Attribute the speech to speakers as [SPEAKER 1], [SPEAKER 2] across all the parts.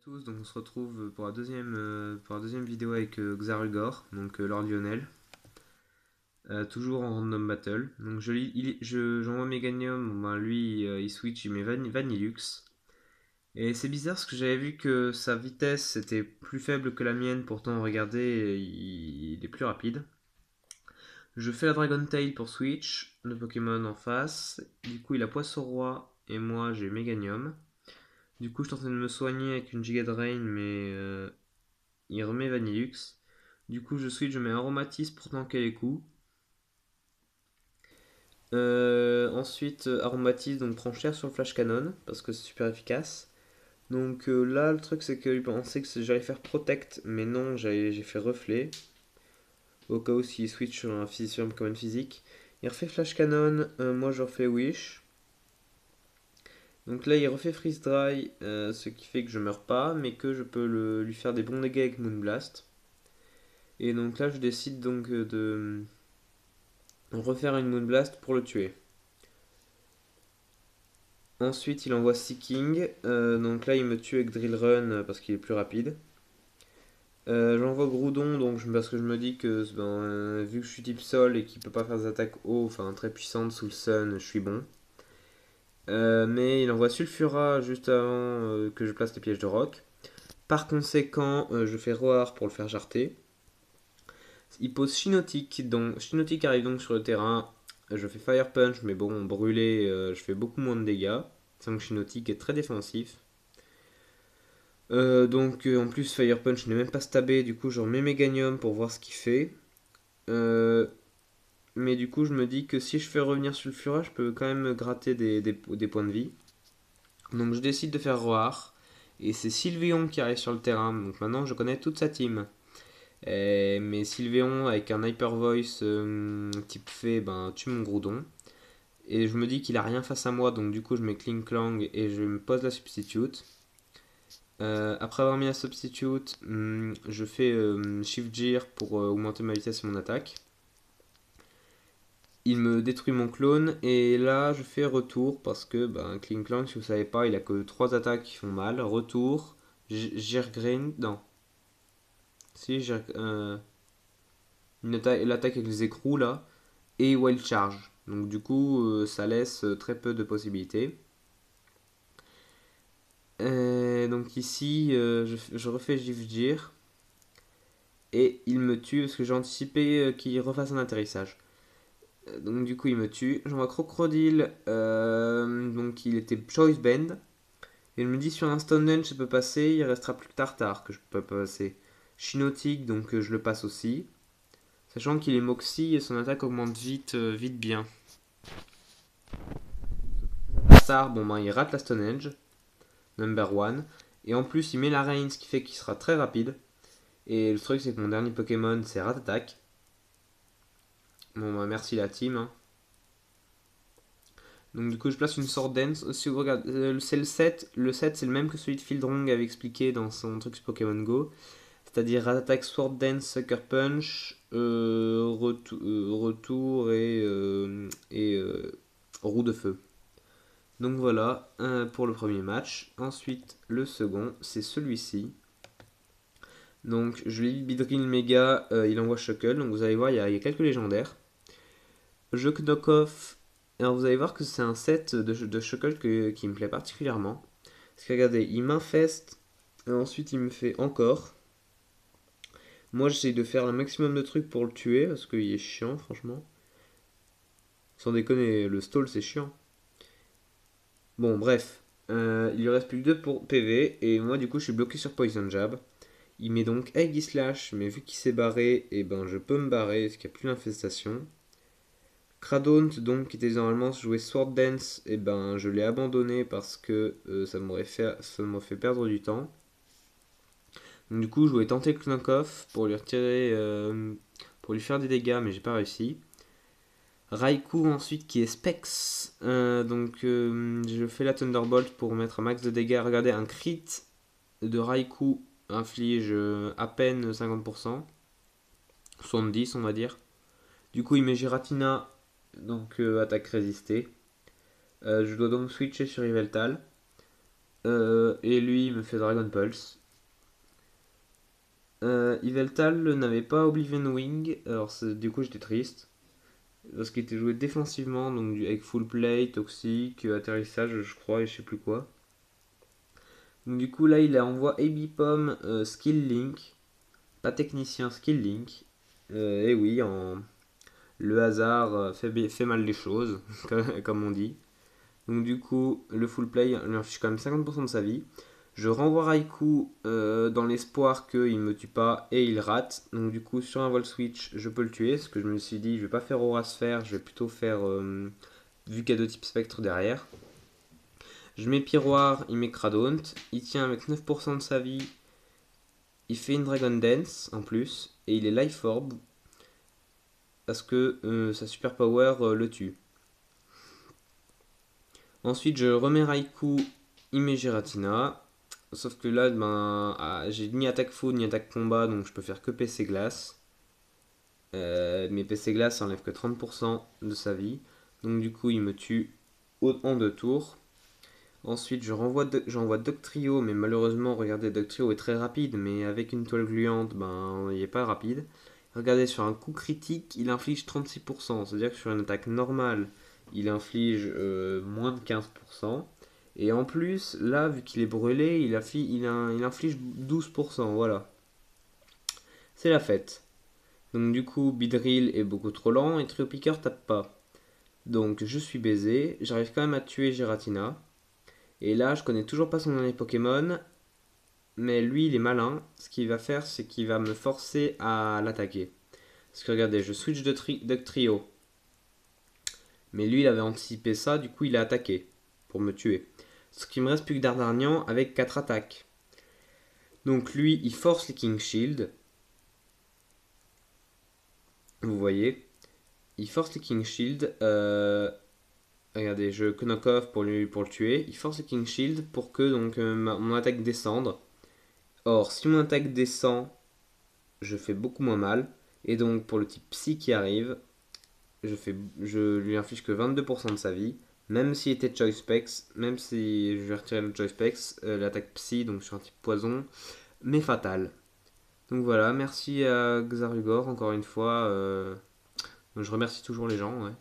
[SPEAKER 1] Tous, donc on se retrouve pour la deuxième vidéo avec Xarugor, donc Lord Lionel, toujours en random battle. Donc j'envoie Meganium, bon, ben, lui il switch, il met Vanillux. Et c'est bizarre parce que j'avais vu que sa vitesse était plus faible que la mienne, pourtant regardez, il est plus rapide. Je fais la Dragon Tail pour switch, le Pokémon en face. Du coup il a Poisson Roi et moi j'ai Meganium. Du coup je suis en train de me soigner avec une Giga Drain, mais il remet Vanillux. Du coup, je switch, je mets Aromatisse pour tanker les coups. Ensuite, Aromatisse donc, prend cher sur le Flash Cannon parce que c'est super efficace. Donc là, le truc, c'est qu'il pensait que j'allais faire Protect, mais non, j'ai fait Reflet. Au cas où s'il switch sur un Pokémon physique. Il refait Flash Cannon, moi je refais Wish. Donc là, il refait Freeze Dry, ce qui fait que je meurs pas, mais que je peux lui faire des bons dégâts avec Moonblast. Et donc là, je décide donc de refaire une Moonblast pour le tuer. Ensuite, il envoie Seeking. Donc là, il me tue avec Drill Run parce qu'il est plus rapide. J'envoie Groudon donc, parce que je me dis que vu que je suis type sol et qu'il peut pas faire des attaques haut, enfin très puissantes sous le sun, je suis bon. Mais il envoie Sulfura juste avant que je place les pièges de roc. Par conséquent, je fais Roar pour le faire jarter. Il pose Chinotic, donc Chinotic arrive donc sur le terrain. Je fais Fire Punch, mais bon, brûlé, je fais beaucoup moins de dégâts. Donc Chinotic est très défensif. En plus Fire Punch n'est même pas stabé, du coup je remets Meganium pour voir ce qu'il fait. Euh, mais du coup je me dis que si je fais revenir Sulfura, je peux quand même gratter des points de vie. Donc je décide de faire Roar. Et c'est Sylveon qui arrive sur le terrain, donc maintenant je connais toute sa team. Mais Sylveon avec un Hyper Voice type fée, ben, tue mon Groudon. Et je me dis qu'il a rien face à moi, donc du coup je mets Kling Klang et je me pose la Substitute. Après avoir mis la Substitute, je fais Shift Gear pour augmenter ma vitesse et mon attaque. Il me détruit mon clone et là je fais retour parce que Kling Klang, si vous savez pas, il a que 3 attaques qui font mal. Retour, Gergrind, non. Si, l'attaque avec les écrous là, et Wild Charge. Donc du coup, ça laisse très peu de possibilités. Donc ici, je refais Gifgir. Et il me tue parce que j'ai anticipé qu'il refasse un atterrissage. Donc du coup, il me tue. J'envoie Crocodile. Donc il était Choice Bend. Et il me dit sur un Stone Dance, je peux passer. Il restera plus que Tartare que je peux pas passer. Chinotique, donc je le passe aussi. Sachant qu'il est Moxie et son attaque augmente vite bien. Tartare, bon ben il rate la Stone Edge. Number 1. Et en plus, il met la Rain, ce qui fait qu'il sera très rapide. Et le truc, c'est que mon dernier Pokémon, c'est Ratatak. Bon, bah, merci la team. Hein. Donc, du coup, je place une Sword Dance. Si vous regardez, c'est le set. Le set, c'est le même que celui de Fieldrong avait expliqué dans son truc sur Pokémon Go. C'est-à-dire Ratatak, Sword Dance, Sucker Punch, retour et roue de feu. Donc voilà pour le premier match. Ensuite, le second, c'est celui-ci. Donc je lis Bidrill Mega, il envoie Shuckle. Donc vous allez voir, il y a quelques légendaires. Je Knock-Off. Alors vous allez voir que c'est un set de Shuckle qui me plaît particulièrement. Parce que regardez, il m'infeste. Et ensuite il me fait encore. Moi j'essaye de faire un maximum de trucs pour le tuer. Parce qu'il est chiant franchement. Sans déconner, le stall c'est chiant. Bon bref. Il lui reste plus que 2 pour PV. Et moi du coup je suis bloqué sur Poison Jab. Il met donc Aegis Slash, mais vu qu'il s'est barré, et ben je peux me barrer parce qu'il n'y a plus d'infestation. Cradont, donc, qui était normalement jouer Sword Dance, et ben je l'ai abandonné parce que ça m'aurait fait perdre du temps. Donc, du coup, je voulais tenter le Knock-Off pour lui retirer, pour lui faire des dégâts, mais j'ai pas réussi. Raikou ensuite qui est Specs. Je fais la Thunderbolt pour mettre un max de dégâts. Regardez, un crit de Raikou inflige à peine 50%. 70 on va dire. Du coup il met Giratina, donc attaque résistée. Je dois donc switcher sur Yveltal. Et lui, il me fait Dragon Pulse. Yveltal n'avait pas Oblivion Wing, alors du coup j'étais triste. Parce qu'il était joué défensivement, donc avec full play, toxique, atterrissage, je crois, et je sais plus quoi. Donc du coup là, il envoie Abipom Skill Link, pas technicien, Skill Link. Et oui, le hasard fait mal les choses, comme on dit. Donc du coup, le full play lui affiche quand même 50% de sa vie. Je renvoie Raikou dans l'espoir qu'il ne me tue pas et il rate. Donc du coup, sur un vol switch, je peux le tuer. Parce que je me suis dit, je vais pas faire Aura Sphère, je vais plutôt faire vu qu'il y a 2 types spectre derrière. Je mets Pyroir, il met Cradont. Il tient avec 9% de sa vie. Il fait une Dragon Dance en plus. Et il est Life Orb. Parce que sa super power le tue. Ensuite, je remets Raikou, il met Giratina. Sauf que là, ben, j'ai ni attaque foudre ni attaque combat, donc je peux faire que PC glace. Mais PC glace enlève que 30% de sa vie. Donc du coup, il me tue en 2 tours. Ensuite, j'envoie Dugtrio, mais malheureusement, regardez, Dugtrio est très rapide, mais avec une toile gluante, ben, il n'est pas rapide. Regardez, sur un coup critique, il inflige 36%. C'est-à-dire que sur une attaque normale, il inflige moins de 15%. Et en plus, là, vu qu'il est brûlé, il inflige 12%. Voilà. C'est la fête. Donc du coup, Beedrill est beaucoup trop lent et Triopicker tape pas. Donc je suis baisé. J'arrive quand même à tuer Giratina. Et là, je connais toujours pas son dernier Pokémon. Mais lui, il est malin. Ce qu'il va faire, c'est qu'il va me forcer à l'attaquer. Parce que regardez, je switch de trio. Mais lui, il avait anticipé ça, du coup, il a attaqué. Pour me tuer. Ce qui me reste plus que Dardarnian avec 4 attaques. Donc lui, il force les King Shield. Vous voyez. Il force les King Shield. Regardez, je knock off pour le tuer. Il force les King Shield pour que donc, mon attaque descende. Or, si mon attaque descend, je fais beaucoup moins mal. Et donc, pour le type Psy qui arrive, je lui inflige que 22% de sa vie. Même s'il était Choice Specs, même si je vais retirer le Choice Specs, l'attaque Psy, donc sur un type poison, mais fatale. Donc voilà, merci à Xarugor encore une fois. Je remercie toujours les gens, ouais.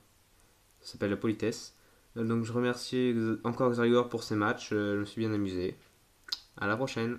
[SPEAKER 1] Ça s'appelle la politesse. Donc je remercie encore Xarugor pour ces matchs, je me suis bien amusé. À la prochaine.